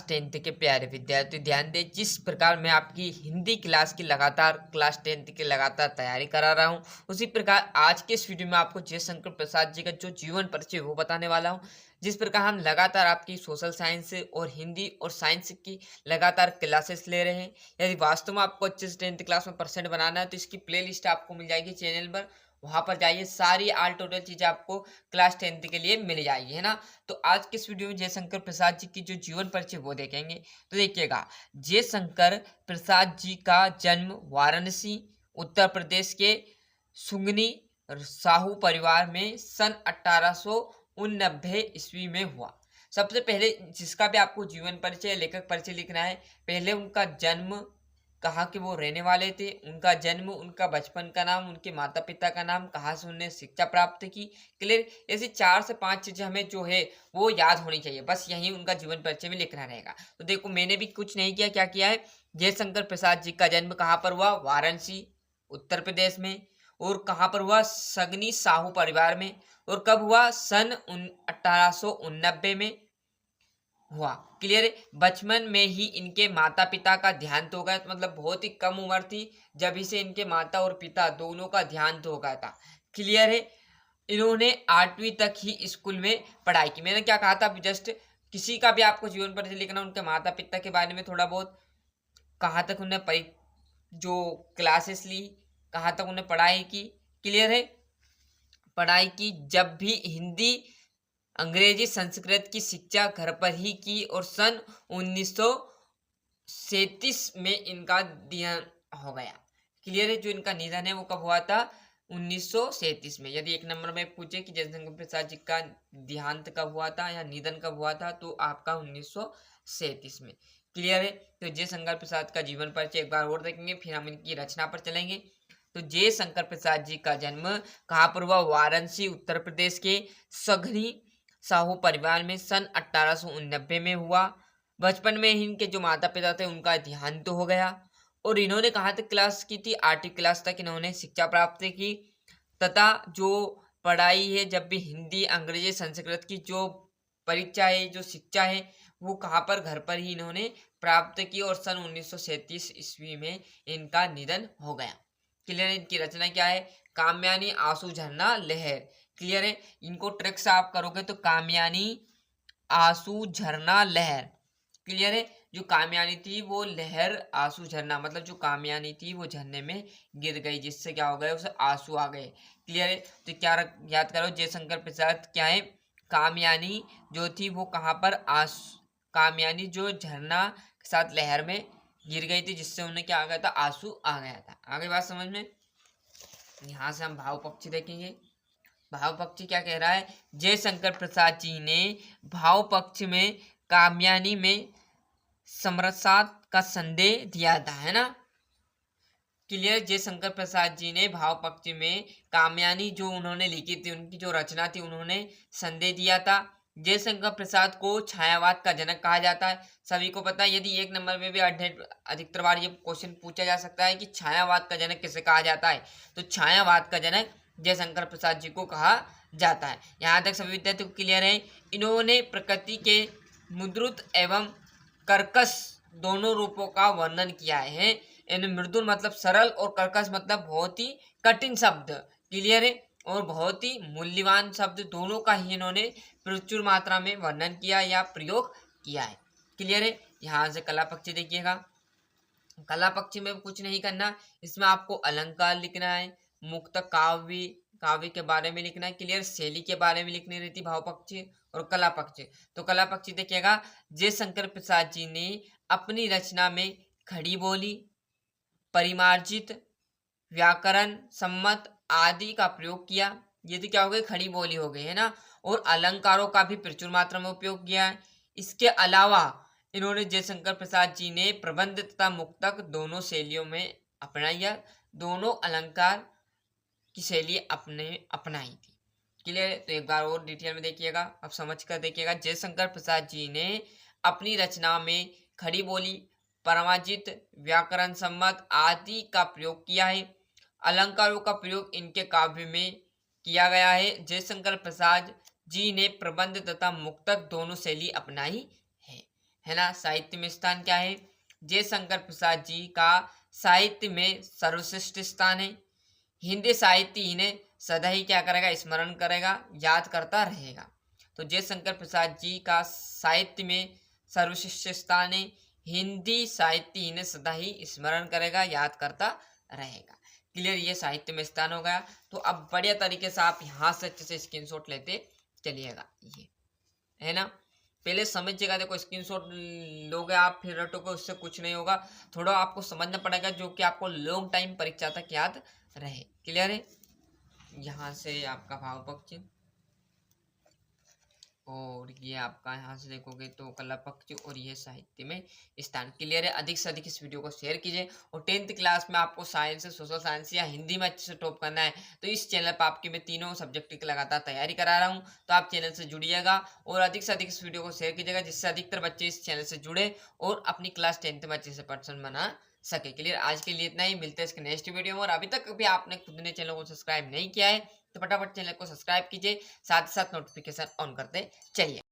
Tenth के प्यारे विद्यार्थी ध्यान दें। जिस प्रकार मैं आपकी हिंदी क्लास की लगातार क्लास टेंथ की लगातार तैयारी करा रहा हूं, उसी प्रकार आज के इस वीडियो में आपको जयशंकर प्रसाद जी का जो जीवन परिचय वो बताने वाला हूं। जिस प्रकार हम लगातार आपकी सोशल साइंस और हिंदी और साइंस की लगातार क्लासेस ले रहे हैं। यदि वास्तव में आपको अच्छे से टेंथ क्लास में परसेंट बनाना है तो इसकी प्ले आपको मिल जाएगी चैनल पर। वहां पर जाइए, सारी ऑल टोटल चीजें आपको क्लास टेंथ के लिए मिल जाएगी, है ना। तो आज के इस वीडियो में जयशंकर प्रसाद जी की जो जीवन परिचय वो देखेंगे। तो देखिएगा, जयशंकर प्रसाद जी का जन्म वाराणसी उत्तर प्रदेश के सुगनी साहू परिवार में सन 1889 ईस्वी में हुआ। सबसे पहले जिसका भी आपको जीवन परिचय लेखक परिचय लिखना है, पहले उनका जन्म, कहाँ के वो रहने वाले थे, उनका जन्म, उनका बचपन का नाम, उनके माता पिता का नाम, कहाँ से उन्होंने शिक्षा प्राप्त की। क्लियर। ऐसी 4 से 5 चीजें हमें जो है वो याद होनी चाहिए, बस यही उनका जीवन परिचय में लिखना रहेगा। तो देखो, मैंने भी कुछ नहीं किया, क्या किया है। जयशंकर प्रसाद जी का जन्म कहाँ पर हुआ, वाराणसी उत्तर प्रदेश में। और कहाँ पर हुआ, सगनी साहू परिवार में। और कब हुआ, सन 1889 में हुआ। क्लियर है। बचपन में ही इनके माता पिता का देहांत हो गया, तो मतलब बहुत ही कम उम्र थी जब से इनके माता और पिता दोनों का देहांत हो गया था। क्लियर है। इन्होंने 8वीं तक ही स्कूल में पढ़ाई की। मैंने क्या कहा था जस्ट, किसी का भी आपको जीवन परिचय लिखना, उनके माता पिता के बारे में थोड़ा बहुत, कहाँ तक उन्हें जो क्लासेस ली, कहाँ तक उन्हें पढ़ाई की। क्लियर है। पढ़ाई की, जब भी हिंदी अंग्रेजी संस्कृत की शिक्षा घर पर ही की। और सन 1937 में इनका निधन हो गया। क्लियर है। जो इनका निधन है वो कब हुआ था, 1937 में। यदि एक नंबर में पूछे कि जयशंकर प्रसाद जी का देहांत कब हुआ था या निधन कब हुआ था, तो आपका 1937 में। क्लियर है। तो जयशंकर प्रसाद का जीवन परिचय एक बार और देखेंगे, फिर हम इनकी रचना पर चलेंगे। तो जयशंकर प्रसाद जी का जन्म कहाँ पर हुआ, वाराणसी उत्तर प्रदेश के सघनी साहू परिवार में सन 1889 में हुआ। बचपन में ही इनके जो माता पिता थे उनका देहांत हो गया। और इन्होंने कहाँ तक क्लास की थी, 8वीं क्लास तक इन्होंने शिक्षा प्राप्त की। तथा जो पढ़ाई है, जब भी हिंदी अंग्रेजी संस्कृत की जो परीक्षा है, जो शिक्षा है, वो कहाँ पर, घर पर ही इन्होंने प्राप्त की। और सन 1937 ईस्वी में इनका निधन हो गया। क्लियर है। इनकी रचना क्या है, कामयानी आंसू झरना लहर। क्लियर है। इनको ट्रिक्स आप करोगे तो कामयानी आंसू झरना लहर। क्लियर है। जो कामयानी थी वो लहर, आंसू झरना मतलब जो कामयानी थी वो झरने में गिर गई, जिससे क्या हो गया, उसे आंसू आ गए। क्लियर है। तो क्या याद करो, जयशंकर प्रसाद क्या है, कामयानी जो थी वो कहाँ पर, कामयानी जो झरना के साथ लहर में गिर गई थी, जिससे उन्हें क्या आ गया था, आंसू आ गया था। आगे बात समझ में। यहाँ से हम भाव पक्षी देखेंगे। भाव पक्षी क्या कह रहा है, जयशंकर प्रसाद जी ने भाव पक्ष में कामयानी में समरसात का संदेह दिया था, है ना। क्लियर। जयशंकर प्रसाद जी ने भाव पक्ष में कामयानी जो उन्होंने लिखी थी, उनकी जो रचना थी, उन्होंने संदेह दिया था। जयशंकर प्रसाद को छायावाद का जनक कहा जाता है। सभी को पता है, यदि एक नंबर में भी अधिकतर बार ये क्वेश्चन पूछा जा सकता है कि छायावाद का जनक किसे कहा जाता है, तो छायावाद का जनक जयशंकर प्रसाद जी को कहा जाता है। यहाँ तक सभी विद्यार्थी को क्लियर है। इन्होंने प्रकृति के मुद्रित एवं कर्कश दोनों रूपों का वर्णन किया है। इन्हें मृदुल मतलब सरल और कर्कश मतलब बहुत ही कठिन शब्द। क्लियर है। और बहुत ही मूल्यवान शब्द, दोनों का ही इन्होंने प्रचुर मात्रा में वर्णन किया या प्रयोग किया है। क्लियर है। यहाँ से कला पक्षी देखिएगा। कला पक्षी में कुछ नहीं करना, इसमें आपको अलंकार लिखना है, मुक्त काव्य, काव्य के बारे में लिखना है। क्लियर। शैली के बारे में लिखनी रहती भाव पक्षी और कला पक्षी। तो कला पक्षी देखिएगा, जयशंकर प्रसाद जी ने अपनी रचना में खड़ी बोली, परिमार्जित, व्याकरण सम्मत आदि का प्रयोग किया। ये तो क्या हो गई, खड़ी बोली हो गई, है ना। और अलंकारों का भी प्रचुर मात्रा में उपयोग किया है। इसके अलावा इन्होंने, जयशंकर प्रसाद जी ने प्रबंध तथा मुक्तक दोनों शैलियों में अपनाई है, दोनों अलंकार की शैली अपनाई थी। क्लियर। तो एक बार और डिटेल में देखिएगा, अब समझ कर देखिएगा। जयशंकर प्रसाद जी ने अपनी रचना में खड़ी बोली, परमाजित, व्याकरण सम्मत आदि का प्रयोग किया है। अलंकारों का प्रयोग इनके काव्य में किया गया है। जयशंकर प्रसाद जी ने प्रबंध तथा मुक्तक दोनों शैली अपनाई है है ना। साहित्य में स्थान क्या है, जयशंकर प्रसाद जी का साहित्य में सर्वश्रेष्ठ स्थान है। हिंदी साहित्य इन्हें सदा ही क्या करेगा, स्मरण करेगा, याद करता रहेगा। तो जयशंकर प्रसाद जी का साहित्य में सर्वश्रेष्ठ स्थान है। हिंदी साहित्य इन्हें सदा ही स्मरण करेगा, याद करता रहेगा। क्लियर, ये साहित्य में स्थान हो गया। तो अब बढ़िया तरीके से आप यहाँ से अच्छे से स्क्रीनशॉट लेते चलिएगा, ये है ना। पहले समझिएगा, देखो स्क्रीनशॉट लोगे आप फिर रटोगे, उससे कुछ नहीं होगा। थोड़ा आपको समझना पड़ेगा जो कि आपको लॉन्ग टाइम परीक्षा तक याद रहे। क्लियर है। यहाँ से आपका भाव पक्ष और ये आपका यहाँ से देखोगे तो कला पक्ष और ये साहित्य में स्थान। क्लियर है। अधिक से अधिक इस वीडियो को शेयर कीजिए। और 10th क्लास में आपको साइंस, सोशल साइंस या हिंदी में अच्छे से टॉप करना है तो इस चैनल पर आपकी मैं तीनों सब्जेक्ट की लगातार तैयारी करा रहा हूँ। तो आप चैनल से जुड़िएगा और अधिक से अधिक इस वीडियो को शेयर कीजिएगा, जिससे अधिकतर बच्चे इस चैनल से जुड़े और अपनी क्लास 10th में अच्छे से पर्सन बना सके। क्लियर, आज के लिए इतना ही। मिलते हैं इसके नेक्स्ट वीडियो में। और अभी तक भी आपने खुद ने चैनल को सब्सक्राइब नहीं किया है तो फटाफट चैनल को सब्सक्राइब कीजिए, साथ ही साथ नोटिफिकेशन ऑन करते चलिए।